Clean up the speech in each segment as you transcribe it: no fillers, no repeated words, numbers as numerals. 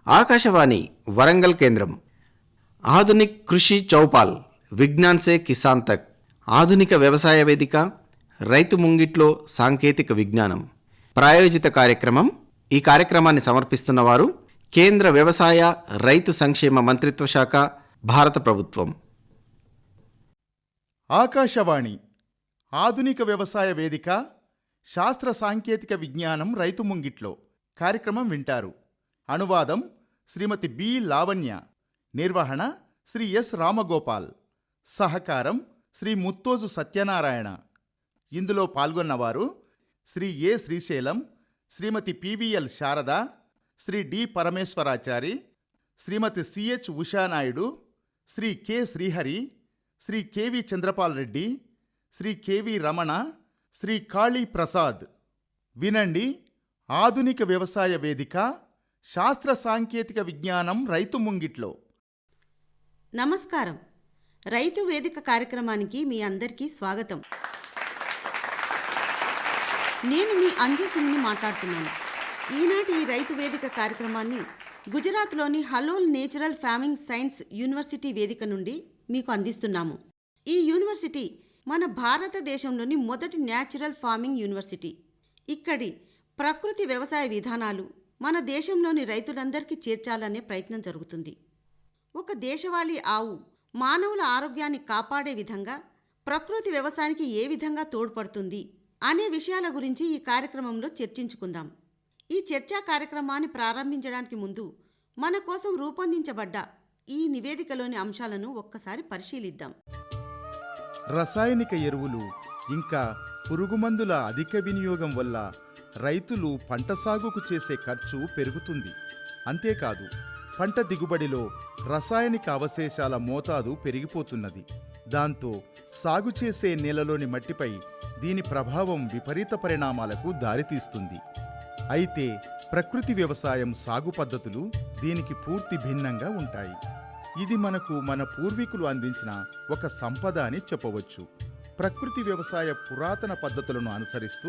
ఆకాశవాణి వరంగల్ కేంద్రం. ఆధునిక్ కృషి చౌపాల్, విజ్ఞాన్ సే కిసాన్ తక్. ఆధునిక వ్యవసాయ వేదిక, రైతు ముంగిట్లో సాంకేతిక విజ్ఞానం ప్రాయోజిత కార్యక్రమం. ఈ కార్యక్రమాన్ని సమర్పిస్తున్నవారు కేంద్ర వ్యవసాయ రైతు సంక్షేమ మంత్రిత్వ శాఖ, భారత ప్రభుత్వం. ఆకాశవాణి ఆధునిక వ్యవసాయ వేదిక, శాస్త్ర సాంకేతిక విజ్ఞానం రైతు ముంగిట్లో కార్యక్రమం వింటారు. అనువాదం శ్రీమతి బి లావణ్య, నిర్వహణ శ్రీ ఎస్ రామగోపాల్, సహకారం శ్రీ ముత్తోజు సత్యనారాయణ. ఇందులో పాల్గొన్నవారు Shri A Srisailam, Shrimati PVL Sharada, Shri D Parameshwarachari, Shrimati CH Ushanaidu, Shri K Srihari, Shri KV Chandrapal Reddy, Shri KV Ramana, Shri Kali Prasad. వినండి, ఆధునిక వ్యవసాయ వేదిక, శాస్త్ర సాంకేతిక విజ్ఞానం రైతు ముంగిట్లో. నమస్కారం. రైతు వేదిక కార్యక్రమానికి మీ అందరికీ స్వాగతం. నేను మీ అంజు సింగ్ని మాట్లాడుతున్నాను. ఈనాటి ఈ రైతు వేదిక కార్యక్రమాన్ని గుజరాత్లోని హలోల్ నేచురల్ ఫార్మింగ్ సైన్స్ యూనివర్సిటీ వేదిక నుండి మీకు అందిస్తున్నాము. ఈ యూనివర్సిటీ మన భారతదేశంలోని మొదటి న్యాచురల్ ఫార్మింగ్ యూనివర్సిటీ. ఇక్కడి ప్రకృతి వ్యవసాయ విధానాలు మన దేశంలోని రైతులందరికీ చేర్చాలనే ప్రయత్నం జరుగుతుంది. ఒక దేశవాళీ ఆవు మానవుల ఆరోగ్యాన్ని కాపాడే విధంగా ప్రకృతి వ్యవసాయానికి ఏ విధంగా తోడ్పడుతుంది అనే విషయాల గురించి ఈ కార్యక్రమంలో చర్చించుకుందాం. ఈ చర్చా కార్యక్రమాన్ని ప్రారంభించడానికి ముందు మన కోసం రూపొందించబడ్డ ఈ నివేదికలోని అంశాలను ఒక్కసారి పరిశీలిద్దాం. రసాయనిక ఎరువులు ఇంకా పురుగుమందుల అధిక వినియోగం వల్ల రైతులు పంట సాగుకు చేసే ఖర్చు పెరుగుతుంది. అంతేకాదు, పంట దిగుబడిలో రసాయనిక అవశేషాల మోతాదు పెరిగిపోతున్నది. దాంతో సాగు చేసే నేలలోని మట్టిపై దీని ప్రభావం విపరీత పరిణామాలకు దారితీస్తుంది. అయితే ప్రకృతి వ్యవసాయం సాగు పద్ధతులు దీనికి పూర్తి భిన్నంగా ఉంటాయి. ఇది మనకు మన పూర్వీకులు అందించిన ఒక సంపద అని చెప్పవచ్చు. ప్రకృతి వ్యవసాయ పురాతన పద్ధతులను అనుసరిస్తూ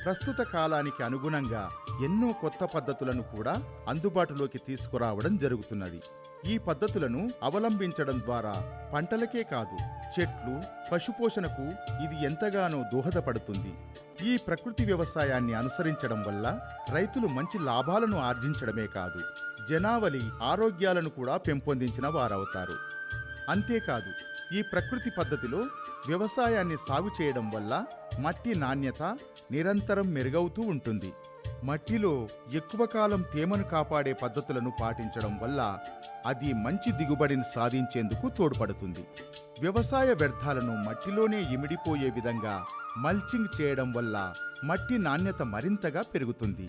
ప్రస్తుత కాలానికి అనుగుణంగా ఎన్నో కొత్త పద్ధతులను కూడా అందుబాటులోకి తీసుకురావడం జరుగుతున్నది. ఈ పద్ధతులను అవలంబించడం ద్వారా పంటలకే కాదు, చెట్లు, పశుపోషణకు ఇది ఎంతగానో దోహదపడుతుంది. ఈ ప్రకృతి వ్యవసాయాన్ని అనుసరించడం వల్ల రైతులు మంచి లాభాలను ఆర్జించడమే కాదు, జనావళి ఆరోగ్యాలను కూడా పెంపొందించిన వారవుతారు. అంతేకాదు, ఈ ప్రకృతి పద్ధతిలో వ్యవసాయాన్ని సాగు చేయడం వల్ల మట్టి నాణ్యత నిరంతరం మెరుగవుతూ ఉంటుంది. మట్టిలో ఎక్కువ కాలం తేమను కాపాడే పద్ధతులను పాటించడం వల్ల అది మంచి దిగుబడిని సాధించేందుకు తోడ్పడుతుంది. వ్యవసాయ వ్యర్థాలను మట్టిలోనే ఇమిడిపోయే విధంగా మల్చింగ్ చేయడం వల్ల మట్టి నాణ్యత మరింతగా పెరుగుతుంది.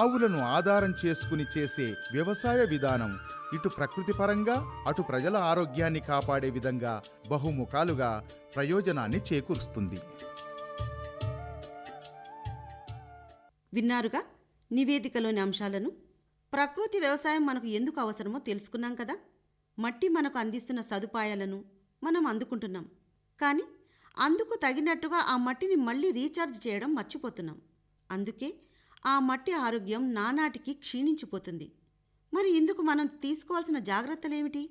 ఆవులను ఆధారం చేసుకుని చేసే వ్యవసాయ విధానం ఇటు ప్రకృతిపరంగా అటు ప్రజల ఆరోగ్యాన్ని కాపాడే విధంగా బహుముఖాలుగా ప్రయోజనాన్ని చేకూరుస్తుంది. విన్నారుగా నివేదికలోని అంశాలను. ప్రకృతి వ్యవసాయం మనకు ఎందుకు అవసరమో తెలుసుకున్నాం కదా. మట్టి మనకు అందిస్తున్న సదుపాయాలను మనం అందుకుంటున్నాం, కానీ అందుకు తగినట్టుగా ఆ మట్టిని మళ్ళీ రీఛార్జ్ చేయడం మర్చిపోతున్నాం. అందుకే ఆ మట్టి ఆరోగ్యం నానాటికి క్షీణించిపోతుంది. మరి ఇందుకు మనం తీసుకోవాల్సిన జాగ్రత్తలేమిటి?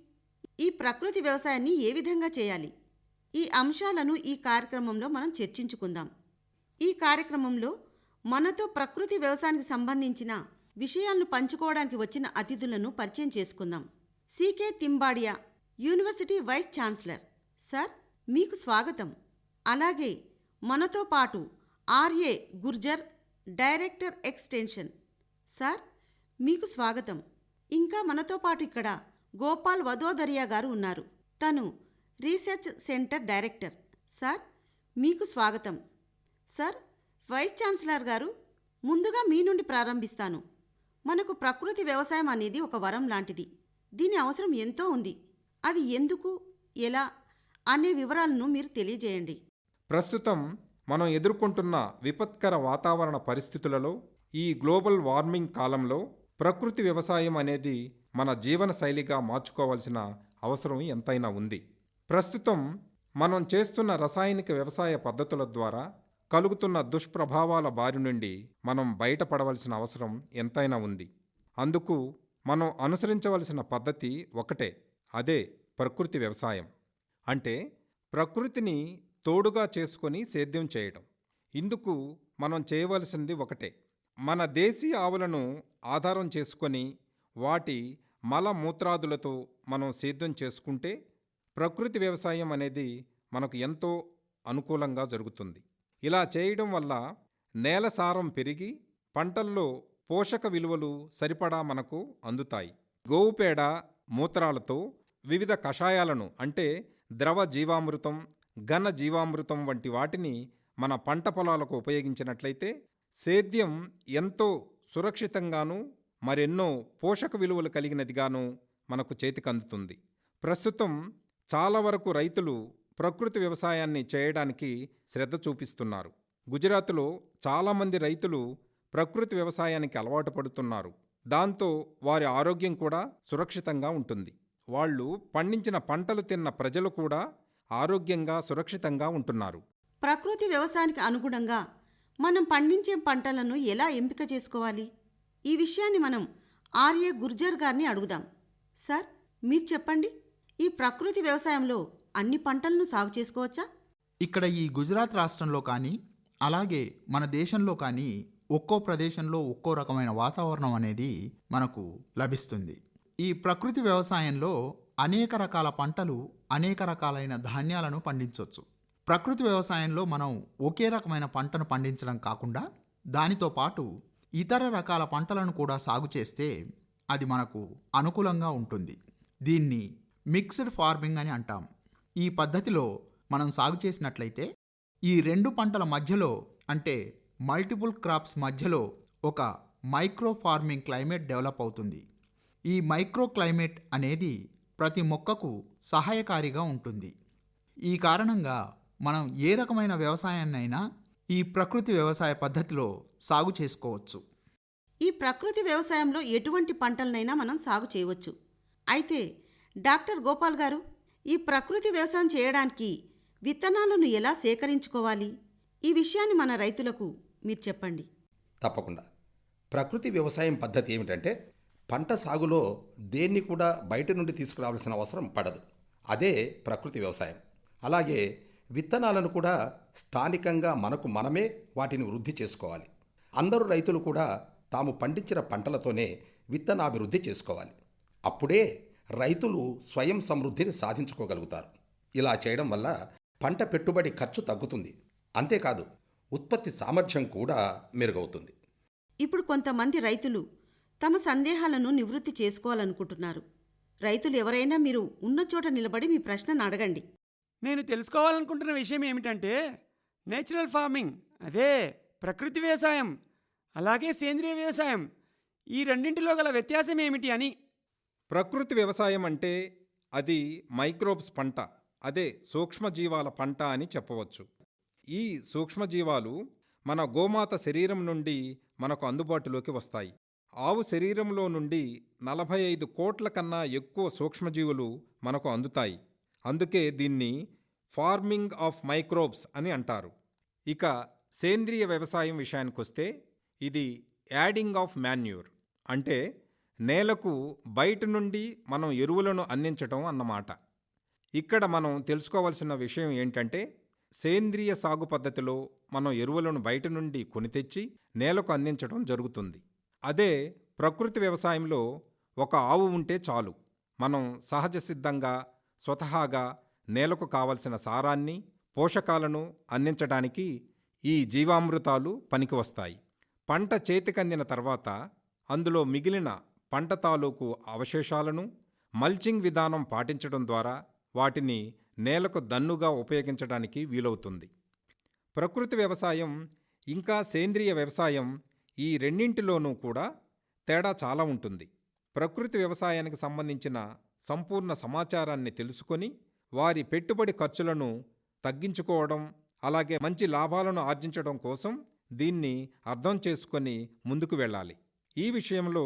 ఈ ప్రకృతి వ్యవసాయాన్ని ఏ విధంగా చేయాలి? ఈ అంశాలను ఈ కార్యక్రమంలో మనం చర్చించుకుందాం. ఈ కార్యక్రమంలో మనతో ప్రకృతి వ్యవసాయానికి సంబంధించిన విషయాలను పంచుకోవడానికి వచ్చిన అతిథులను పరిచయం చేసుకుందాం. CK Timbadia, university vice chancellor. Sir, మీకు స్వాగతం. అలాగే మనతో పాటు RA Gurjar, director extension. Sir, మీకు స్వాగతం. ఇంకా మనతో పాటు ఇక్కడ గోపాల్ వదోదరియా గారు ఉన్నారు. తను రీసెర్చ్ సెంటర్ డైరెక్టర్. సార్, మీకు స్వాగతం. సార్, వైస్ ఛాన్సలర్ గారు, ముందుగా మీ నుండి ప్రారంభిస్తాను. మనకు ప్రకృతి వ్యవసాయం అనేది ఒక వరం లాంటిది. దీని అవసరం ఎంతో ఉంది. అది ఎందుకు, ఎలా అనే వివరాలను మీరు తెలియజేయండి. ప్రస్తుతం మనం ఎదుర్కొంటున్న విపత్కర వాతావరణ పరిస్థితులలో, ఈ గ్లోబల్ వార్మింగ్ కాలంలో ప్రకృతి వ్యవసాయం అనేది మన జీవన శైలిగా మార్చుకోవాల్సిన అవసరం ఎంతైనా ఉంది. ప్రస్తుతం మనం చేస్తున్న రసాయనిక వ్యవసాయ పద్ధతుల ద్వారా కలుగుతున్న దుష్ప్రభావాల బారి నుండి మనం బయటపడవలసిన అవసరం ఎంతైనా ఉంది. అందుకు మనం అనుసరించవలసిన పద్ధతి ఒకటే, అదే ప్రకృతి వ్యవసాయం. అంటే ప్రకృతిని తోడుగా చేసుకొని సేద్యం చేయడం. ఇందుకు మనం చేయవలసింది ఒకటే, మన దేశీ ఆవులను ఆధారం చేసుకొని వాటి మల మూత్రాదులతో మనం సేద్యం చేసుకుంటే ప్రకృతి వ్యవసాయం అనేది మనకు ఎంతో అనుకూలంగా జరుగుతుంది. ఇలా చేయడం వల్ల నేల సారం పెరిగి పంటల్లో పోషక విలువలు సరిపడా మనకు అందుతాయి. గోవు పేడ మూత్రాలతో వివిధ కషాయాలను అంటే ద్రవ జీవామృతం, ఘన జీవామృతం వంటి వాటిని మన పంట పొలాలకు ఉపయోగించినట్లయితే సేద్యం ఎంతో సురక్షితంగాను మరెన్నో పోషక విలువలు కలిగినదిగాను మనకు చేతికందుతుంది. ప్రస్తుతం చాలా వరకు రైతులు ప్రకృతి వ్యవసాయాన్ని చేయడానికి శ్రద్ధ చూపిస్తున్నారు. గుజరాత్లో చాలామంది రైతులు ప్రకృతి వ్యవసాయానికి అలవాటు పడుతున్నారు. దాంతో వారి ఆరోగ్యం కూడా సురక్షితంగా ఉంటుంది. వాళ్ళు పండించిన పంటలు తిన్న ప్రజలు కూడా ఆరోగ్యంగా సురక్షితంగా ఉంటున్నారు. ప్రకృతి వ్యవసాయానికి అనుగుణంగా మనం పండించే పంటలను ఎలా ఎంపిక చేసుకోవాలి? ఈ విషయాన్ని మనం ఆర్ఏ గుర్జర్ గారిని అడుగుదాం. సార్, మీరు చెప్పండి, ఈ ప్రకృతి వ్యవసాయంలో అన్ని పంటలను సాగు చేసుకోవచ్చా? ఇక్కడ ఈ గుజరాత్ రాష్ట్రంలో కానీ అలాగే మన దేశంలో కానీ ఒక్కో ప్రదేశంలో ఒక్కో రకమైన వాతావరణం అనేది మనకు లభిస్తుంది. ఈ ప్రకృతి వ్యవసాయంలో అనేక రకాల పంటలు, అనేక రకాలైన ధాన్యాలను పండించవచ్చు. ప్రకృతి వ్యవసాయంలో మనం ఒకే రకమైన పంటను పండించడం కాకుండా దానితో పాటు ఇతర రకాల పంటలను కూడా సాగు చేస్తే అది మనకు అనుకూలంగా ఉంటుంది. దీన్ని మిక్స్డ్ ఫార్మింగ్ అని అంటాం. ఈ పద్ధతిలో మనం సాగు చేసినట్లయితే ఈ రెండు పంటల మధ్యలో అంటే మల్టిపుల్ క్రాప్స్ మధ్యలో ఒక మైక్రో ఫార్మింగ్ క్లైమేట్ డెవలప్ అవుతుంది. ఈ మైక్రో క్లైమేట్ అనేది ప్రతి మొక్కకు సహాయకారిగా ఉంటుంది. ఈ కారణంగా మనం ఏ రకమైన వ్యవసాయాన్నైనా ఈ ప్రకృతి వ్యవసాయ పద్ధతిలో సాగు చేసుకోవచ్చు. ఈ ప్రకృతి వ్యవసాయంలో ఎటువంటి పంటలనైనా మనం సాగు చేయవచ్చు. అయితే డాక్టర్ గోపాల్ గారు, ఈ ప్రకృతి వ్యవసాయం చేయడానికి విత్తనాలను ఎలా సేకరించుకోవాలి? ఈ విషయాన్ని మన రైతులకు మీరు చెప్పండి. తప్పకుండా. ప్రకృతి వ్యవసాయం పద్ధతి ఏమిటంటే పంట సాగులో దేన్ని కూడా బయట నుండి తీసుకురావాల్సిన అవసరం పడదు. అదే ప్రకృతి వ్యవసాయం. అలాగే విత్తనాలను కూడా స్థానికంగా మనమే వాటిని వృద్ధి చేసుకోవాలి. అందరూ రైతులు కూడా తాము పండించిన పంటలతోనే విత్తనాభివృద్ధి చేసుకోవాలి. అప్పుడే రైతులు స్వయం సమృద్ధిని సాధించుకోగలుగుతారు. ఇలా చేయడం వల్ల పంట పెట్టుబడి ఖర్చు తగ్గుతుంది. అంతేకాదు ఉత్పత్తి సామర్థ్యం కూడా మెరుగవుతుంది. ఇప్పుడు కొంతమంది రైతులు తమ సందేహాలను నివృత్తి చేసుకోవాలనుకుంటున్నారు. రైతులు ఎవరైనా మీరు ఉన్న చోట నిలబడి మీ ప్రశ్నను అడగండి. నేను తెలుసుకోవాలనుకుంటున్న విషయం ఏమిటంటే నేచురల్ ఫార్మింగ్, అదే ప్రకృతి వ్యవసాయం, అలాగే సేంద్రియ వ్యవసాయం, ఈ రెండింటిలో గల వ్యత్యాసం ఏమిటి అని. ప్రకృతి వ్యవసాయం అంటే అది మైక్రోబ్స్ పంట, అదే సూక్ష్మజీవాల పంట అని చెప్పవచ్చు. ఈ సూక్ష్మజీవాలు మన గోమాత శరీరం నుండి మనకు అందుబాటులోకి వస్తాయి. ఆవు శరీరంలో నుండి 45 కోట్ల కన్నా ఎక్కువ సూక్ష్మజీవులు మనకు అందుతాయి. అందుకే దీన్ని ఫార్మింగ్ ఆఫ్ మైక్రోబ్స్ అని అంటారు. ఇక సేంద్రియ వ్యవసాయం విషయానికొస్తే ఇది యాడింగ్ ఆఫ్ మాన్యూర్, అంటే నేలకు బయట నుండి మనం ఎరువులను అందించటం అన్నమాట. ఇక్కడ మనం తెలుసుకోవాల్సిన విషయం ఏంటంటే సేంద్రియ సాగు పద్ధతిలో మనం ఎరువులను బయట నుండి కొని తెచ్చి నేలకు అందించడం జరుగుతుంది. అదే ప్రకృతి వ్యవసాయంలో ఒక ఆవు ఉంటే చాలు, మనం సహజ సిద్ధంగా స్వతహాగా నేలకు కావలసిన సారాన్ని, పోషకాలను అందించడానికి ఈ జీవామృతాలు పనికి వస్తాయి. పంట చేతికందిన తర్వాత అందులో మిగిలిన పంట తాలూకు అవశేషాలను మల్చింగ్ విధానం పాటించడం ద్వారా వాటిని నేలకు దన్నుగా ఉపయోగించడానికి వీలవుతుంది. ప్రకృతి వ్యవసాయం ఇంకా సేంద్రియ వ్యవసాయం ఈ రెండింటిలోనూ కూడా తేడా చాలా ఉంటుంది. ప్రకృతి వ్యవసాయానికి సంబంధించిన సంపూర్ణ సమాచారాన్ని తెలుసుకొని వారి పెట్టుబడి ఖర్చులను తగ్గించుకోవడం, అలాగే మంచి లాభాలను ఆర్జించడం కోసం దీన్ని అర్థం చేసుకొని ముందుకు వెళ్ళాలి. ఈ విషయంలో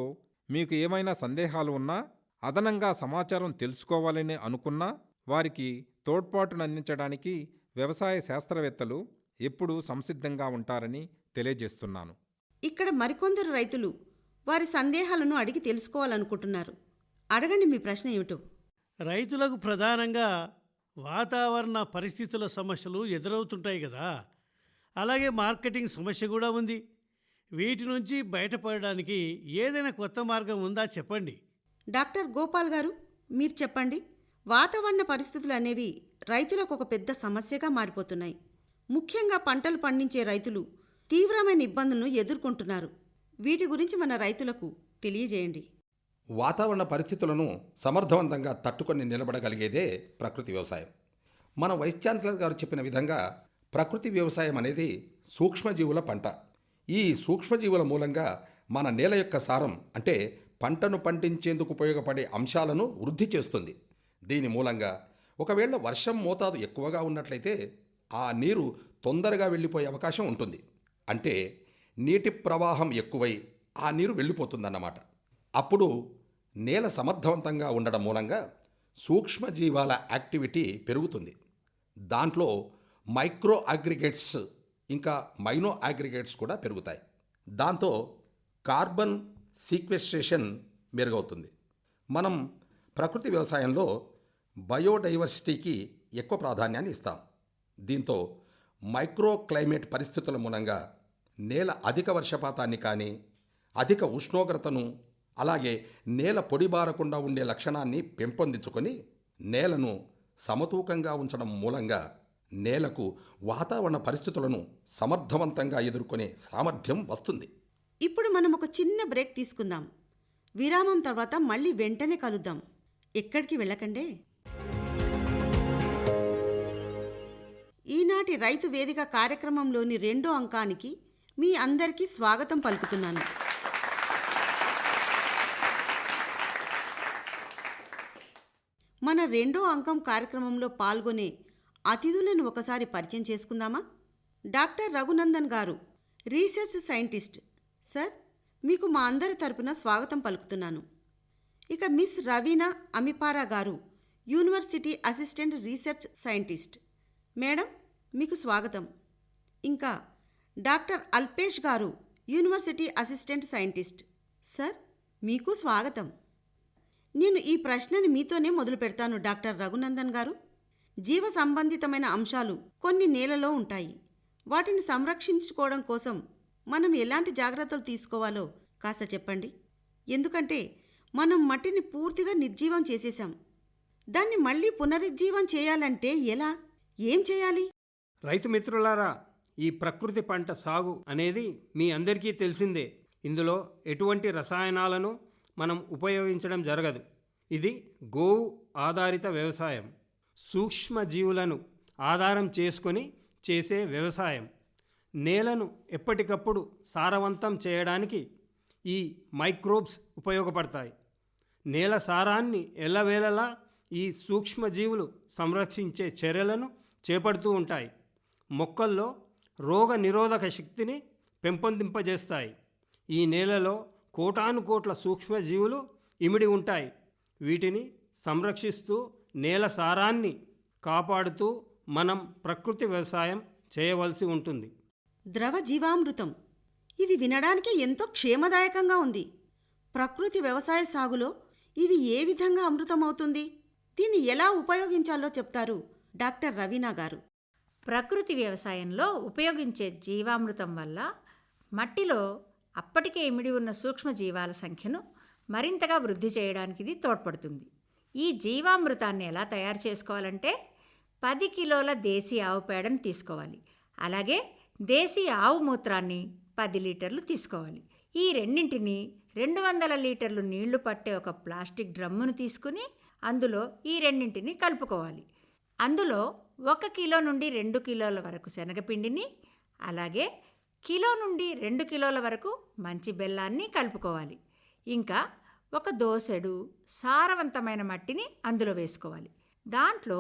మీకు ఏమైనా సందేహాలు ఉన్నా, అదనంగా సమాచారం తెలుసుకోవాలని అనుకున్నా వారికి తోడ్పాటునందించడానికి వ్యవసాయ శాస్త్రవేత్తలు ఎప్పుడూ సంసిద్ధంగా ఉంటారని తెలియజేస్తున్నాను. ఇక్కడ మరికొందరు రైతులు వారి సందేహాలను అడిగి తెలుసుకోవాలనుకుంటున్నారు. అడగండి, మీ ప్రశ్న ఏమిటో. రైతులకు ప్రధానంగా వాతావరణ పరిస్థితుల సమస్యలు ఎదురవుతుంటాయి కదా, అలాగే మార్కెటింగ్ సమస్య కూడా ఉంది. వీటి నుంచి బయటపడడానికి ఏదైనా కొత్త మార్గం ఉందా చెప్పండి. డాక్టర్ గోపాల్ గారు, మీరు చెప్పండి. వాతావరణ పరిస్థితులు అనేవి రైతులకు ఒక పెద్ద సమస్యగా మారిపోతున్నాయి. ముఖ్యంగా పంటలు పండించే రైతులు తీవ్రమైన ఇబ్బందులను ఎదుర్కొంటున్నారు. వీటి గురించి మన రైతులకు తెలియజేయండి. వాతావరణ పరిస్థితులను సమర్థవంతంగా తట్టుకొని నిలబడగలిగేదే ప్రకృతి వ్యవసాయం. మన వైస్ ఛాన్సలర్ గారు చెప్పిన విధంగా ప్రకృతి వ్యవసాయం అనేది సూక్ష్మజీవుల పంట. ఈ సూక్ష్మజీవుల మూలంగా మన నేల యొక్క సారం, అంటే పంటను పండించేందుకు ఉపయోగపడే అంశాలను వృద్ధి చేస్తుంది. దీని మూలంగా ఒకవేళ వర్షం మోతాదు ఎక్కువగా ఉన్నట్లయితే ఆ నీరు తొందరగా వెళ్ళిపోయే అవకాశం ఉంటుంది. అంటే నీటి ప్రవాహం ఎక్కువై ఆ నీరు వెళ్ళిపోతుందన్నమాట. అప్పుడు నేల సమర్థవంతంగా ఉండడం మూలంగా సూక్ష్మజీవాల యాక్టివిటీ పెరుగుతుంది. దాంట్లో మైక్రో అగ్రిగేట్స్ ఇంకా మైనో అగ్రిగేట్స్ కూడా పెరుగుతాయి. దాంతో కార్బన్ సీక్వెస్ట్రేషన్ మెరుగవుతుంది. మనం ప్రకృతి వ్యవసాయంలో బయోడైవర్సిటీకి ఎక్కువ ప్రాధాన్యాన్ని ఇస్తాం. దీంతో మైక్రో క్లైమేట్ పరిస్థితుల మూలంగా నేల అధిక వర్షపాతాన్ని కానీ, అధిక ఉష్ణోగ్రతను, అలాగే నేల పొడిబారకుండా ఉండే లక్షణాన్ని పెంపొందించుకొని నేలను సమతూకంగా ఉంచడం మూలంగా నేలకు వాతావరణ పరిస్థితులను సమర్థవంతంగా ఎదుర్కొనే సామర్థ్యం వస్తుంది. ఇప్పుడు మనం ఒక చిన్న బ్రేక్ తీసుకుందాం. విరామం తర్వాత మళ్ళీ వెంటనే కలుద్దాం. ఎక్కడికి వెళ్ళకండే. ఈనాటి రైతు వేదిక కార్యక్రమంలోని 2వ అంకానికి మీ అందరికీ స్వాగతం పలుకుతున్నాను. మన 2వ అంకం కార్యక్రమంలో పాల్గొనే అతిథులను ఒకసారి పరిచయం చేసుకుందామా? డాక్టర్ రఘునందన్ గారు, రీసెర్చ్ సైంటిస్ట్. సార్, మీకు మా అందరి తరపున స్వాగతం పలుకుతున్నాను. ఇక మిస్ రవీనా అమిపారా గారు, university assistant research scientist. Madam, మీకు స్వాగతం. ఇంకా డాక్టర్ అల్పేష్ గారు, యూనివర్సిటీ అసిస్టెంట్ సైంటిస్ట్. సార్, మీకు స్వాగతం. నేను ఈ ప్రశ్నని మీతోనే మొదలు పెడతాను. డాక్టర్ రఘునందన్ గారు, జీవ సంబంధితమైన అంశాలు కొన్ని నేలలో ఉంటాయి. వాటిని సంరక్షించుకోవడం కోసం మనం ఎలాంటి జాగ్రత్తలు తీసుకోవాలో కాస్త చెప్పండి. ఎందుకంటే మనం మట్టిని పూర్తిగా నిర్జీవం చేసేశాం. దాన్ని మళ్ళీ పునరుజ్జీవం చేయాలంటే ఎలా, ఏం చేయాలి? రైతు మిత్రులారా, ఈ ప్రకృతి పంట సాగు అనేది మీ అందరికీ తెలిసిందే. ఇందులో ఎటువంటి రసాయనాలను మనం ఉపయోగించడం జరగదు. ఇది గోవు ఆధారిత వ్యవసాయం. సూక్ష్మజీవులను ఆధారం చేసుకొని చేసే వ్యవసాయం. నేలను ఎప్పటికప్పుడు సారవంతం చేయడానికి ఈ మైక్రోబ్స్ ఉపయోగపడతాయి. నేల సారాన్ని ఎల్లవేళలా ఈ సూక్ష్మజీవులు సంరక్షించే చర్యలను చేపడుతూ ఉంటాయి. మొక్కల్లో రోగ నిరోధక శక్తిని పెంపొందింపజేస్తాయి. ఈ నేలలో కోటానుకోట్ల సూక్ష్మజీవులు ఇమిడి ఉంటాయి. వీటిని సంరక్షిస్తూ నేల సారాన్ని కాపాడుతూ మనం ప్రకృతి వ్యవసాయం చేయవలసి ఉంటుంది. ద్రవ జీవామృతం, ఇది వినడానికి ఎంతో క్షేమదాయకంగా ఉంది. ప్రకృతి వ్యవసాయ సాగులో ఇది ఏ విధంగా అమృతమవుతుంది? దీన్ని ఎలా ఉపయోగించాలో చెప్తారు డాక్టర్ రవీనా గారు. ప్రకృతి వ్యవసాయంలో ఉపయోగించే జీవామృతం వల్ల మట్టిలో అప్పటికే ఇమిడి ఉన్న సూక్ష్మజీవాల సంఖ్యను మరింతగా వృద్ధి చేయడానికి ఇది తోడ్పడుతుంది. ఈ జీవామృతాన్ని ఎలా తయారు చేసుకోవాలంటే 10 కిలోల దేశీ ఆవు పేడను తీసుకోవాలి. అలాగే దేశీ ఆవు మూత్రాన్ని 10 లీటర్లు తీసుకోవాలి. ఈ రెండింటిని 200 లీటర్లు నీళ్లు పట్టే ఒక ప్లాస్టిక్ డ్రమ్మును తీసుకుని అందులో ఈ రెండింటిని కలుపుకోవాలి. అందులో 1 కిలో నుండి 2 కిలోల వరకు శనగపిండిని, అలాగే కిలో నుండి 2 కిలోల వరకు మంచి బెల్లాన్ని కలుపుకోవాలి. ఇంకా 1 దోసెడు సారవంతమైన మట్టిని అందులో వేసుకోవాలి. దాంట్లో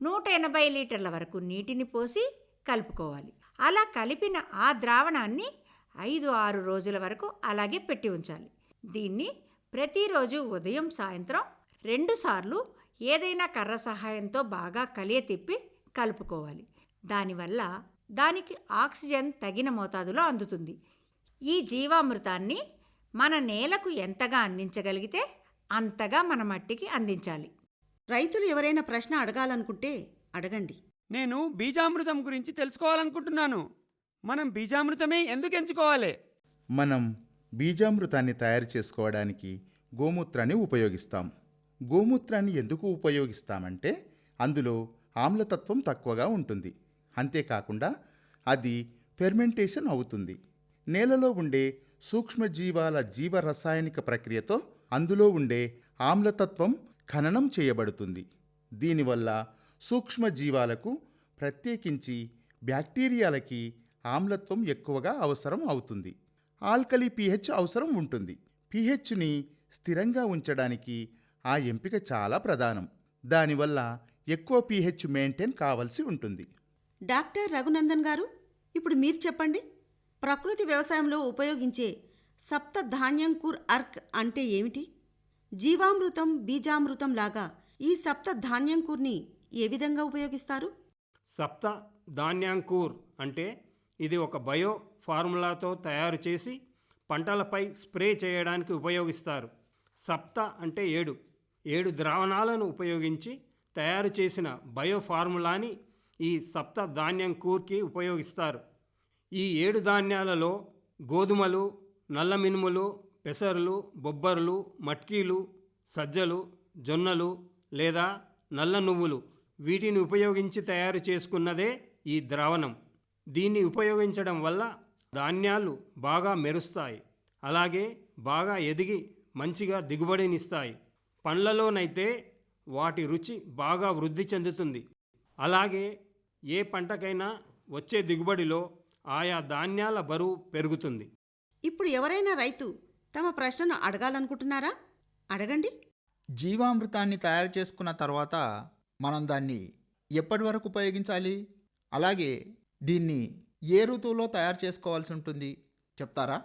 180 లీటర్ల వరకు నీటిని పోసి కలుపుకోవాలి. అలా కలిపిన ఆ ద్రావణాన్ని 5-6 రోజుల వరకు అలాగే పెట్టి ఉంచాలి. దీన్ని ప్రతిరోజు ఉదయం సాయంత్రం 2 సార్లు ఏదైనా కర్ర సహాయంతో బాగా కలియ తిప్పి కలుపుకోవాలి. దానివల్ల దానికి ఆక్సిజన్ తగిన మోతాదులో అందుతుంది. ఈ జీవామృతాన్ని మన నేలకు ఎంతగా అందించగలిగితే అంతగా మన మట్టికి అందించాలి. రైతులు ఎవరైనా ప్రశ్న అడగాలనుకుంటే అడగండి. నేను బీజామృతం గురించి తెలుసుకోవాలనుకుంటున్నాను. మనం బీజామృతమే ఎందుకు ఎంచుకోవాలి? మనం బీజామృతాన్ని తయారు చేసుకోవడానికి గోమూత్రాన్ని ఉపయోగిస్తాం. గోమూత్రాన్ని ఎందుకు ఉపయోగిస్తామంటే అందులో ఆమ్లతత్వం తక్కువగా ఉంటుంది. అంతేకాకుండా అది ఫెర్మెంటేషన్ అవుతుంది. నేలలో ఉండే సూక్ష్మజీవాల జీవరసాయనిక ప్రక్రియతో అందులో ఉండే ఆమ్లతత్వం ఖననం చేయబడుతుంది. దీనివల్ల సూక్ష్మజీవాలకు, ప్రత్యేకించి బ్యాక్టీరియాలకి ఆమ్లత్వం ఎక్కువగా అవసరం అవుతుంది. ఆల్కలీ pH అవసరం ఉంటుంది. pHని స్థిరంగా ఉంచడానికి ఆ ఎంపిక చాలా ప్రధానం. దానివల్ల ఎక్కువ pH మెయింటైన్ కావాల్సి ఉంటుంది. డాక్టర్ రఘునందన్ గారు, ఇప్పుడు మీరు చెప్పండి, ప్రకృతి వ్యవసాయంలో ఉపయోగించే సప్త ధాన్యంకూర్ అర్క్ అంటే ఏమిటి? జీవామృతం, బీజామృతం లాగా ఈ సప్త ధాన్యంకూర్ని ఏ విధంగా ఉపయోగిస్తారు? సప్త ధాన్యాంకూర్ అంటే ఇది ఒక బయో ఫార్ములాతో తయారు చేసి పంటలపై స్ప్రే చేయడానికి ఉపయోగిస్తారు. సప్త అంటే 7 ద్రావణాలను ఉపయోగించి తయారు చేసిన బయో ఫార్ములాని ఈ సప్త ధాన్యంకూర్కి ఉపయోగిస్తారు. ఈ 7 ధాన్యాలలో గోధుమలు, నల్ల మినుములు, పెసర్లు, బొబ్బర్లు, మట్కీలు, సజ్జలు, జొన్నలు లేదా నల్ల నువ్వులు వీటిని ఉపయోగించి తయారు చేసుకున్నదే ఈ ద్రావణం. దీన్ని ఉపయోగించడం వల్ల ధాన్యాలు బాగా మెరుస్తాయి, అలాగే బాగా ఎదిగి మంచిగా దిగుబడినిస్తాయి. పండ్లలోనైతే వాటి రుచి బాగా వృద్ధి చెందుతుంది. అలాగే ఏ పంటకైనా వచ్చే దిగుబడిలో ఆయా ధాన్యాల బరువు పెరుగుతుంది. ఇప్పుడు ఎవరైనా రైతు తమ ప్రశ్నను అడగాలనుకుంటున్నారా? అడగండి. జీవామృతాన్ని తయారు చేసుకున్న తర్వాత మనం దాన్ని ఎప్పటి వరకు ఉపయోగించాలి? అలాగే దీన్ని ఏ ఋతువులో తయారు చేసుకోవాల్సి ఉంటుంది చెప్తారా?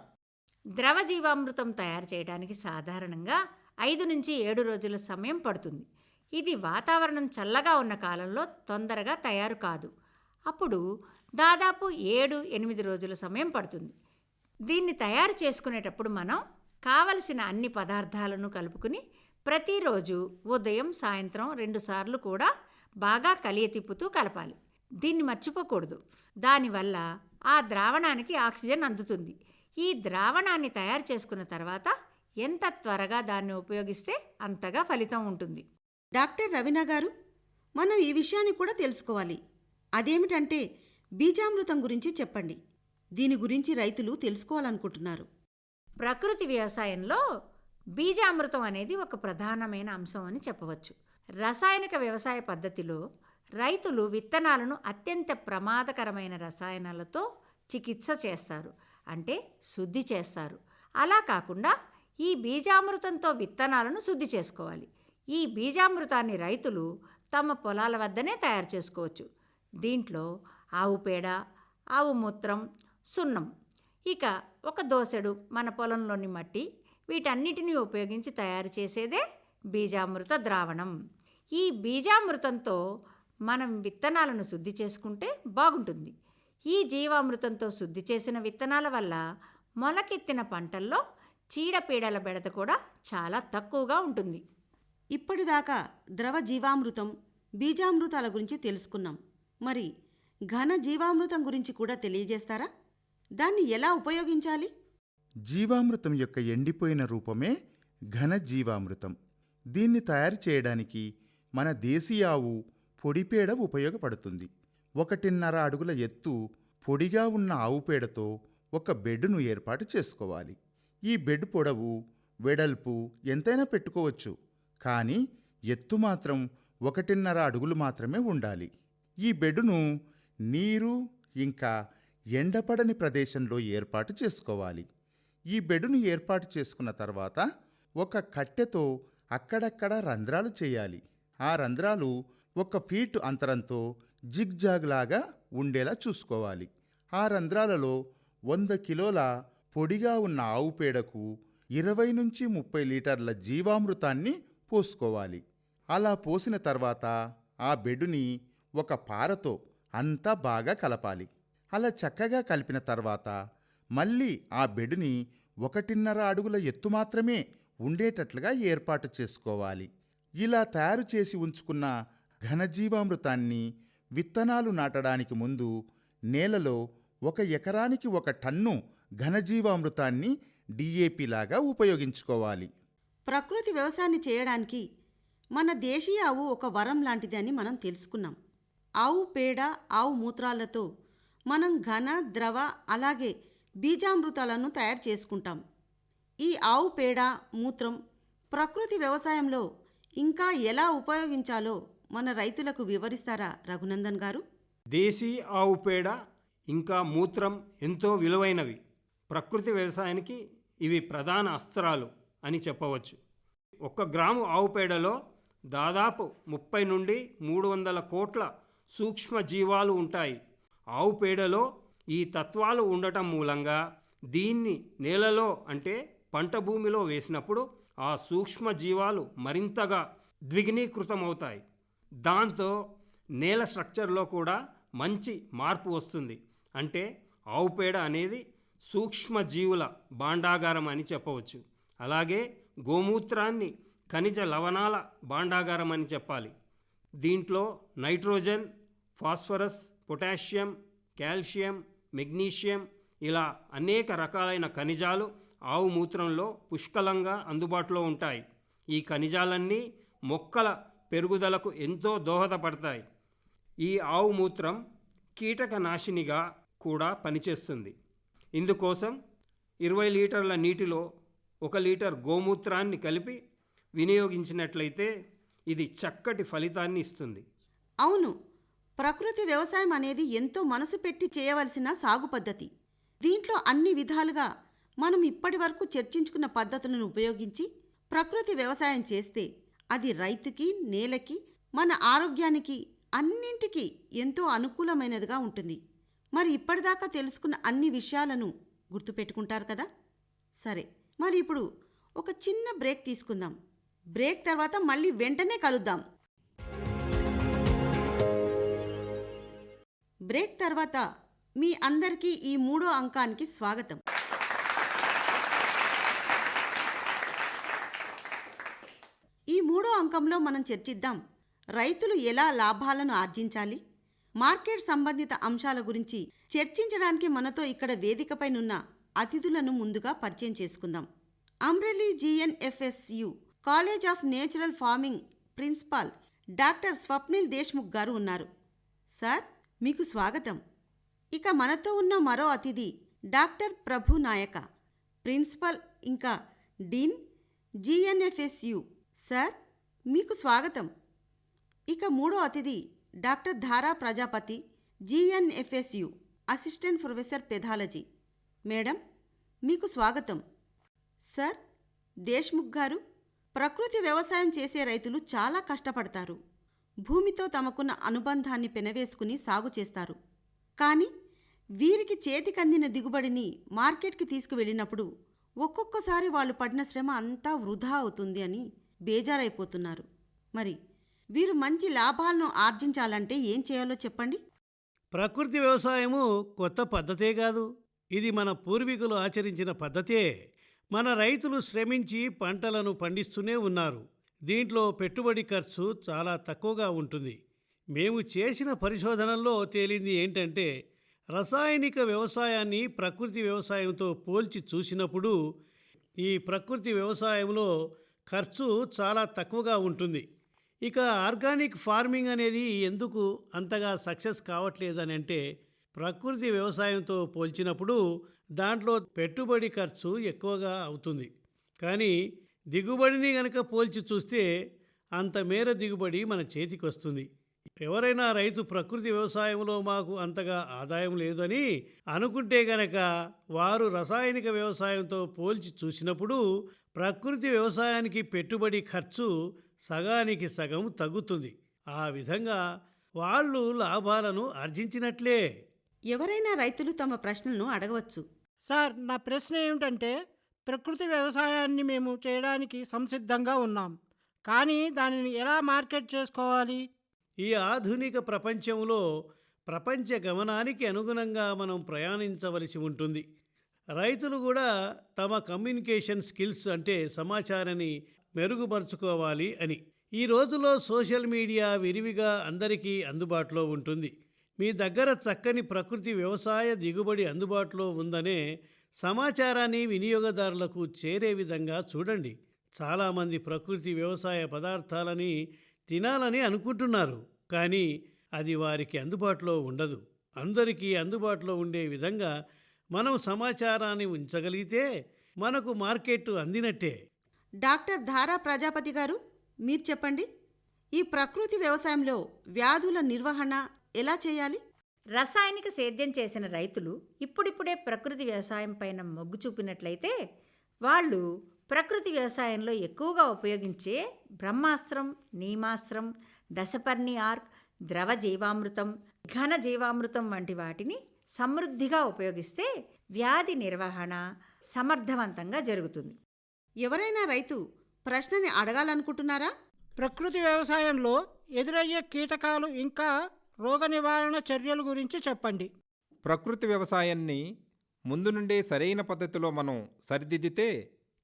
ద్రవ జీవామృతం తయారు చేయడానికి సాధారణంగా 5 నుంచి 7 రోజుల సమయం పడుతుంది. ఇది వాతావరణం చల్లగా ఉన్న కాలంలో తొందరగా తయారు కాదు. అప్పుడు దాదాపు 7-8 రోజుల సమయం పడుతుంది. దీన్ని తయారు చేసుకునేటప్పుడు మనం కావలసిన అన్ని పదార్థాలను కలుపుకుని ప్రతిరోజు ఉదయం, సాయంత్రం 2 సార్లు కూడా బాగా కలియతిప్పుతూ కలపాలి. దీన్ని మర్చిపోకూడదు. దానివల్ల ఆ ద్రావణానికి ఆక్సిజన్ అందుతుంది. ఈ ద్రావణాన్ని తయారు చేసుకున్న తర్వాత ఎంత త్వరగా దాన్ని ఉపయోగిస్తే అంతగా ఫలితం ఉంటుంది. డాక్టర్ రవీనా గారు, మనం ఈ విషయాన్ని కూడా తెలుసుకోవాలి. అదేమిటంటే బీజామృతం గురించి చెప్పండి. దీని గురించి రైతులు తెలుసుకోవాలనుకుంటున్నారు. ప్రకృతి వ్యవసాయంలో బీజామృతం అనేది ఒక ప్రధానమైన అంశం అని చెప్పవచ్చు. రసాయనిక వ్యవసాయ పద్ధతిలో రైతులు విత్తనాలను అత్యంత ప్రమాదకరమైన రసాయనాలతో చికిత్స చేస్తారు, అంటే శుద్ధి చేస్తారు. అలా కాకుండా ఈ బీజామృతంతో విత్తనాలను శుద్ధి చేసుకోవాలి. ఈ బీజామృతాన్ని రైతులు తమ పొలాల వద్దనే తయారు చేసుకోవచ్చు. దీంట్లో ఆవు పేడ, ఆవు మూత్రం, సున్నం, ఇక ఒక దోసెడు మన పొలంలోని మట్టి, వీటన్నిటినీ ఉపయోగించి తయారు చేసేదే బీజామృత ద్రావణం. ఈ బీజామృతంతో మనం విత్తనాలను శుద్ధి చేసుకుంటే బాగుంటుంది. ఈ జీవామృతంతో శుద్ధి చేసిన విత్తనాల వల్ల మొలకెత్తిన పంటల్లో చీడపీడల బెడద కూడా చాలా తక్కువగా ఉంటుంది. ఇప్పటిదాకా ద్రవ జీవామృతం, బీజామృతాల గురించి తెలుసుకున్నాం. మరి ఘన జీవామృతం గురించి కూడా తెలియజేస్తారా? దాన్ని ఎలా ఉపయోగించాలి? జీవామృతం యొక్క ఎండిపోయిన రూపమే ఘన జీవామృతం. దీన్ని తయారు చేయడానికి మన దేశీయ ఆవు పొడిపేడ ఉపయోగపడుతుంది. 1.5 అడుగుల ఎత్తు పొడిగా ఉన్న ఆవు పేడతో ఒక బెడ్ను ఏర్పాటు చేసుకోవాలి. ఈ బెడ్ పొడవు, వెడల్పు ఎంతైనా పెట్టుకోవచ్చు, కానీ ఎత్తు మాత్రం 1.5 అడుగులు మాత్రమే ఉండాలి. ఈ బెడ్ను నీరు ఇంకా ఎండపడని ప్రదేశంలో ఏర్పాటు చేసుకోవాలి. ఈ బెడ్ను ఏర్పాటు చేసుకున్న తర్వాత ఒక కట్టెతో అక్కడక్కడ రంధ్రాలు చేయాలి. ఆ రంధ్రాలు 1 ఫీటు అంతరంతో జిగ్జాగ్ లాగా ఉండేలా చూసుకోవాలి. ఆ రంధ్రాలలో 100 కిలోల పొడిగా ఉన్న ఆవు పేడకు 20 నుంచి 30 లీటర్ల జీవామృతాన్ని పోసుకోవాలి. అలా పోసిన తర్వాత ఆ బెడ్డుని ఒక పారతో అంతా బాగా కలపాలి. అలా చక్కగా కలిపిన తర్వాత మళ్ళీ ఆ బెడ్డుని 1.5 అడుగుల ఎత్తు మాత్రమే ఉండేటట్లుగా ఏర్పాటు చేసుకోవాలి. ఇలా తయారు చేసి ఉంచుకున్న ఘనజీవామృతాన్ని విత్తనాలు నాటడానికి ముందు నేలలో 1 ఎకరానికి 1 టన్ను ఘనజీవామృతాన్ని డిఏపి లాగా ఉపయోగించుకోవాలి. ప్రకృతి వ్యవసాయాన్ని చేయడానికి మన దేశీయ ఆవు ఒక వరం లాంటిది అని మనం తెలుసుకున్నాం. ఆవు పేడ, ఆవు మూత్రాలతో మనం ఘన, ద్రవ అలాగే బీజామృతాలను తయారు చేసుకుంటాం. ఈ ఆవు పేడ, మూత్రం ప్రకృతి వ్యవసాయంలో ఇంకా ఎలా ఉపయోగించాలో మన రైతులకు వివరిస్తారా రఘునందన్ గారు? దేశీ ఆవు పేడ ఇంకా మూత్రం ఎంతో విలువైనవి. ప్రకృతి వ్యవసాయానికి ఇవి ప్రధాన అస్త్రాలు అని చెప్పవచ్చు. 1 గ్రాము ఆవు పేడలో దాదాపు 30 నుండి 300 కోట్ల సూక్ష్మ జీవాలు ఉంటాయి. ఆవు పేడలో ఈ తత్వాలు ఉండటం మూలంగా దీన్ని నేలలో అంటే పంట భూమిలో వేసినప్పుడు ఆ సూక్ష్మ జీవాలు మరింతగా ద్విగుణీకృతమవుతాయి. దాంతో నేల స్ట్రక్చర్లో కూడా మంచి మార్పు వస్తుంది. అంటే ఆవు పేడ అనేది సూక్ష్మజీవుల భాండాగారం అని చెప్పవచ్చు. అలాగే గోమూత్రాన్ని ఖనిజ లవణాల భాండాగారం అని చెప్పాలి. దీంట్లో nitrogen, phosphorus, potassium, calcium, magnesium ఇలా అనేక రకాలైన ఖనిజాలు ఆవు మూత్రంలో పుష్కలంగా అందుబాటులో ఉంటాయి. ఈ ఖనిజాలన్నీ మొక్కల పెరుగుదలకు ఎంతో దోహదపడతాయి. ఈ ఆవు మూత్రం కీటకనాశినిగా కూడా పనిచేస్తుంది. ఇందుకోసం 20 లీటర్ల నీటిలో 1 లీటర్ గోమూత్రాన్ని కలిపి వినియోగించినట్లయితే ఇది చక్కటి ఫలితాన్ని ఇస్తుంది. అవును, ప్రకృతి వ్యవసాయం అనేది ఎంతో మనసు పెట్టి చేయవలసిన సాగు పద్ధతి. దీంట్లో అన్ని విధాలుగా మనం ఇప్పటి వరకు చర్చించుకున్న పద్ధతులను ఉపయోగించి ప్రకృతి వ్యవసాయం చేస్తే అది రైతుకి, నేలకి, మన ఆరోగ్యానికి అన్నింటికీ ఎంతో అనుకూలమైనదిగా ఉంటుంది. మరి ఇప్పటిదాకా తెలుసుకున్న అన్ని విషయాలను గుర్తుపెట్టుకుంటారు కదా? సరే, మరి ఇప్పుడు ఒక చిన్న బ్రేక్ తీసుకుందాం. బ్రేక్ తర్వాత మళ్ళీ వెంటనే కలుద్దాం. బ్రేక్ తర్వాత మీ అందరికీ ఈ 3వ అంకానికి స్వాగతం. ఈ 3వ అంకంలో మనం చర్చిద్దాం రైతులు ఎలా లాభాలను ఆర్జించాలి. మార్కెట్ సంబంధిత అంశాల గురించి చర్చించడానికి మనతో ఇక్కడ వేదికపైనున్న అతిథులను ముందుగా పరిచయం చేసుకుందాం. అమ్రెలీ GNFSU college of natural farming principal doctor Swapnil Deshmukh గారు ఉన్నారు. సార్, మీకు స్వాగతం. ఇక మనతో ఉన్న మరో అతిథి డాక్టర్ ప్రభు నాయక, ప్రిన్సిపల్ ఇంకా డీన్ GNFSU. సార్, మీకు స్వాగతం. ఇక మూడో అతిథి doctor Dhara Prajapati, GNFSU assistant professor pathology. Madam, మీకు స్వాగతం. సార్, దేశ్ముఖ్ గారు, ప్రకృతి వ్యవసాయం చేసే రైతులు చాలా కష్టపడతారు. భూమితో తమకున్న అనుబంధాన్ని పెనవేసుకుని సాగు చేస్తారు. కానీ వీరికి చేతికందిన దిగుబడిని మార్కెట్కి తీసుకువెళ్ళినప్పుడు ఒక్కొక్కసారి వాళ్ళు పడిన శ్రమ అంతా వృధా అవుతుంది అని బేజారైపోతున్నారు. మరి వీరు మంచి లాభాలను ఆర్జించాలంటే ఏం చేయాలో చెప్పండి. ప్రకృతి వ్యవసాయము కొత్త పద్ధతే కాదు, ఇది మన పూర్వీకులు ఆచరించిన పద్ధతే. మన రైతులు శ్రమించి పంటలను పండిస్తూనే ఉన్నారు. దీంట్లో పెట్టుబడి ఖర్చు చాలా తక్కువగా ఉంటుంది. మేము చేసిన పరిశోధనల్లో తేలింది ఏంటంటే, రసాయనిక వ్యవసాయాన్ని ప్రకృతి వ్యవసాయంతో పోల్చి చూసినప్పుడు ఈ ప్రకృతి వ్యవసాయంలో ఖర్చు చాలా తక్కువగా ఉంటుంది. ఇక ఆర్గానిక్ ఫార్మింగ్ అనేది ఎందుకు అంతగా సక్సెస్ కావట్లేదని అంటే, ప్రకృతి వ్యవసాయంతో పోల్చినప్పుడు దాంట్లో పెట్టుబడి ఖర్చు ఎక్కువగా అవుతుంది. కానీ దిగుబడిని గనక పోల్చి చూస్తే అంత మేర దిగుబడి మన చేతికి వస్తుంది. ఎవరైనా రైతు ప్రకృతి వ్యవసాయంలో మాకు అంతగా ఆదాయం లేదని అనుకుంటే గనక వారు రసాయనిక వ్యవసాయంతో పోల్చి చూసినప్పుడు ప్రకృతి వ్యవసాయానికి పెట్టుబడి ఖర్చు సగానికి సగం తగ్గుతుంది. ఆ విధంగా వాళ్ళు లాభాలను ఆర్జించినట్లే. ఎవరైనా రైతులు తమ ప్రశ్నలను అడగవచ్చు. సార్, నా ప్రశ్న ఏమిటంటే, ప్రకృతి వ్యవసాయాన్ని మేము చేయడానికి సంసిద్ధంగా ఉన్నాం, కానీ దానిని ఎలా మార్కెట్ చేసుకోవాలి? ఈ ఆధునిక ప్రపంచంలో ప్రపంచ గమనానికి అనుగుణంగా మనం ప్రయాణించవలసి ఉంటుంది. రైతులు కూడా తమ కమ్యూనికేషన్ స్కిల్స్ అంటే సమాచారాన్ని మెరుగుపరుచుకోవాలి అని. ఈ రోజుల్లో సోషల్ మీడియా విరివిగా అందరికీ అందుబాటులో ఉంటుంది. మీ దగ్గర చక్కని ప్రకృతి వ్యవసాయ దిగుబడి అందుబాటులో ఉందనే సమాచారాన్ని వినియోగదారులకు చేరే విధంగా చూడండి. చాలామంది ప్రకృతి వ్యవసాయ పదార్థాలని తినాలని అనుకుంటున్నారు, కానీ అది వారికి అందుబాటులో ఉండదు. అందరికీ అందుబాటులో ఉండే విధంగా మనం సమాచారాన్ని ఉంచగలిగితే మనకు మార్కెట్ అందినట్టే. డాక్టర్ ధారా ప్రజాపతి గారు, మీరు చెప్పండి, ఈ ప్రకృతి వ్యవసాయంలో వ్యాధుల నిర్వహణ ఎలా చేయాలి? రసాయనిక సేద్యం చేసిన రైతులు ఇప్పుడిప్పుడే ప్రకృతి వ్యవసాయం పైన మొగ్గు చూపినట్లయితే వాళ్ళు ప్రకృతి వ్యవసాయంలో ఎక్కువగా ఉపయోగించే బ్రహ్మాస్త్రం, నీమాస్త్రం, దశపర్ణి ఆర్క్, ద్రవ జీవామృతం, ఘన జీవామృతం వంటి వాటిని సమృద్ధిగా ఉపయోగిస్తే వ్యాధి నిర్వహణ సమర్థవంతంగా జరుగుతుంది. ఎవరైనా రైతు ప్రశ్నని అడగాలనుకుంటున్నారా? ప్రకృతి వ్యవసాయంలో ఎదురయ్యే కీటకాలు ఇంకా రోగ నివారణ చర్యల గురించి చెప్పండి. ప్రకృతి వ్యవసాయాన్ని ముందు నుండే సరైన పద్ధతిలో మనం సరిదిద్దితే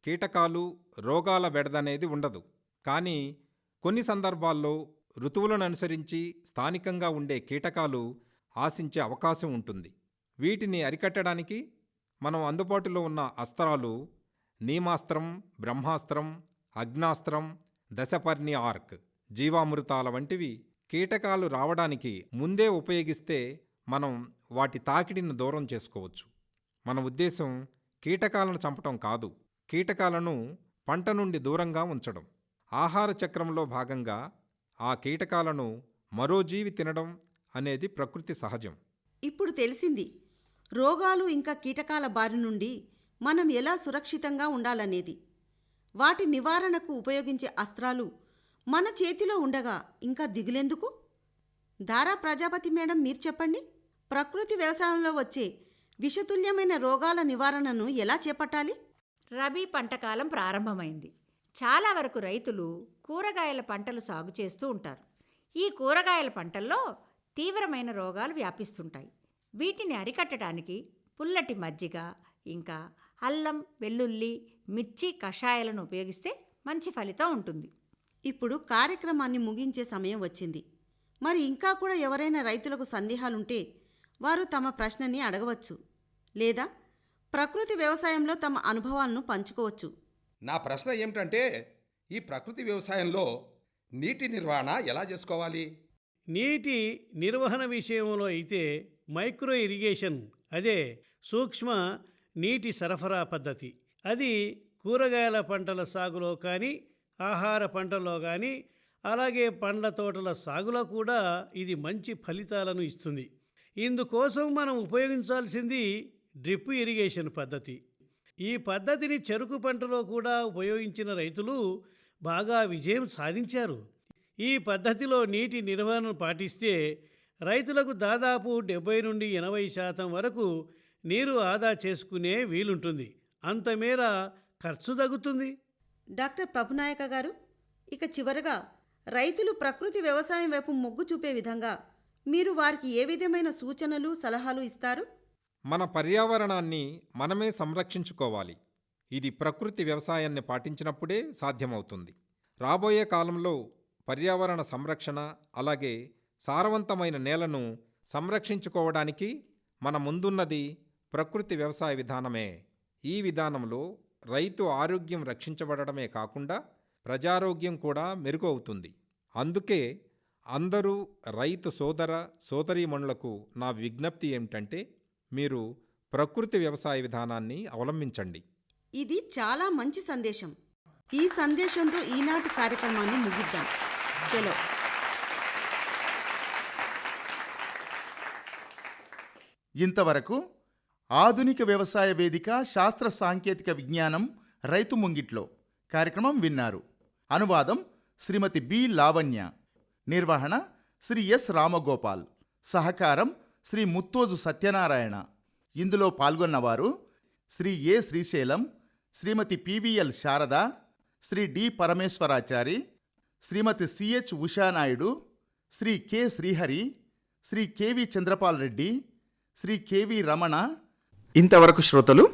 కీటకాలు, రోగాల బెడదనేది ఉండదు. కానీ కొన్ని సందర్భాల్లో ఋతువులను అనుసరించి స్థానికంగా ఉండే కీటకాలు ఆశించే అవకాశం ఉంటుంది. వీటిని అరికట్టడానికి మనం అందుబాటులో ఉన్న అస్త్రాలు నీమాస్త్రం, బ్రహ్మాస్త్రం, అగ్నాస్త్రం, దశపర్ణి ఆర్క్, జీవామృతాల వంటివి కీటకాలు రావడానికి ముందే ఉపయోగిస్తే మనం వాటి తాకిడిని దూరం చేసుకోవచ్చు. మన ఉద్దేశం కీటకాలను చంపటం కాదు, కీటకాలను పంట నుండి దూరంగా ఉంచడం. ఆహార చక్రంలో భాగంగా ఆ కీటకాలను మరో జీవి తినడం అనేది ప్రకృతి సహజం. ఇప్పుడు తెలిసింది రోగాలు ఇంకా కీటకాల బారి నుండి మనం ఎలా సురక్షితంగా ఉండాలనేది. వాటి నివారణకు ఉపయోగించే అస్త్రాలు మన చేతిలో ఉండగా ఇంకా దిగులెందుకు? ధారా ప్రజాపతి మేడం, మీరు చెప్పండి, ప్రకృతి వ్యవసాయంలో వచ్చే విషతుల్యమైన రోగాల నివారణను ఎలా చేపట్టాలి? రబీ పంటకాలం ప్రారంభమైంది. చాలా వరకు రైతులు కూరగాయల పంటలు సాగు చేస్తూ ఉంటారు. ఈ కూరగాయల పంటల్లో తీవ్రమైన రోగాలు వ్యాపిస్తుంటాయి. వీటిని అరికట్టడానికి పుల్లటి మజ్జిగ, ఇంకా అల్లం, వెల్లుల్లి, మిర్చి కషాయాలను ఉపయోగిస్తే మంచి ఫలితం ఉంటుంది. ఇప్పుడు కార్యక్రమాన్ని ముగించే సమయం వచ్చింది. మరి ఇంకా కూడా ఎవరైనా రైతులకు సందేహాలుంటే వారు తమ ప్రశ్నని అడగవచ్చు, లేదా ప్రకృతి వ్యవసాయంలో తమ అనుభవాలను పంచుకోవచ్చు. నా ప్రశ్న ఏమిటంటే, ఈ ప్రకృతి వ్యవసాయంలో నీటి నిర్వహణ ఎలా చేసుకోవాలి? నీటి నిర్వహణ విషయంలో అయితే మైక్రో ఇరిగేషన్, అదే సూక్ష్మ నీటి సరఫరా పద్ధతి, అది కూరగాయల పంటల సాగులో కానీ, ఆహార పంటల్లో కానీ, అలాగే పండ్ల తోటల సాగులో కూడా ఇది మంచి ఫలితాలను ఇస్తుంది. ఇందుకోసం మనం ఉపయోగించాల్సింది డ్రిప్ ఇరిగేషన్ పద్ధతి. ఈ పద్ధతిని చెరుకు పంటలో కూడా ఉపయోగించిన రైతులు బాగా విజయం సాధించారు. ఈ పద్ధతిలో నీటి నిర్వహణను పాటిస్తే రైతులకు దాదాపు 70 నుండి 80% వరకు నీరు ఆదా చేసుకునే వీలుంటుంది. అంతమేర ఖర్చు తగ్గుతుంది. డాక్టర్ ప్రభునాయక గారు, ఇక చివరగా రైతులు ప్రకృతి వ్యవసాయం వైపు మొగ్గు చూపే విధంగా మీరు వారికి ఏ విధమైన సూచనలు, సలహాలు ఇస్తారు? మన పర్యావరణాన్ని మనమే సంరక్షించుకోవాలి. ఇది ప్రకృతి వ్యవసాయాన్ని పాటించినప్పుడే సాధ్యమవుతుంది. రాబోయే కాలంలో పర్యావరణ సంరక్షణ, అలాగే సారవంతమైన నేలను సంరక్షించుకోవడానికి మన ముందున్నది ప్రకృతి వ్యవసాయ విధానమే. ఈ విధానంలో రైతు ఆరోగ్యం రక్షించబడమే కాకుండా ప్రజారోగ్యం కూడా మెరుగు అవుతుంది. అందుకే అందరూ రైతు సోదర సోదరీమణులకు నా విజ్ఞప్తి ఏమిటంటే, మీరు ప్రకృతి వ్యవసాయ విధానాన్ని అవలంబించండి. ఇది చాలా మంచి సందేశం. ఈ సందేశంతో ఈనాటి కార్యక్రమాన్ని ముగిద్దాం. సెలవు. ఇంతవరకు ఆధునిక వ్యవసాయ వేదిక శాస్త్ర సాంకేతిక విజ్ఞానం రైతు ముంగిట్లో కార్యక్రమం విన్నారు. అనువాదం శ్రీమతి బి లావణ్య, నిర్వహణ శ్రీ ఎస్ రామగోపాల్, సహకారం శ్రీ ముత్తోజు సత్యనారాయణ. ఇందులో పాల్గొన్నవారు Shri A Srisailam, Shrimati PVL Sharada, Shri D Parameshwarachari, Shrimati CH Ushanaidu, Shri K Srihari, Shri KV Chandrapal Reddy, Shri KV Ramana. ఇంతవరకు శ్రోతలు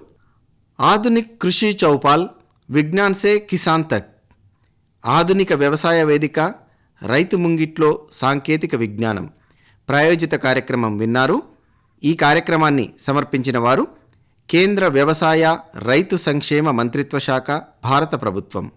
ఆధునిక్ కృషి చౌపాల్ విజ్ఞాన్ సే కిసాన్ తక్. ఆధునిక వ్యవసాయ వేదిక, రైతు ముంగిట్లో సాంకేతిక విజ్ఞానం ప్రాయోజిత కార్యక్రమం విన్నారు. ఈ కార్యక్రమాన్ని సమర్పించిన వారు కేంద్ర వ్యవసాయ రైతు సంక్షేమ మంత్రిత్వ శాఖ, భారత ప్రభుత్వం.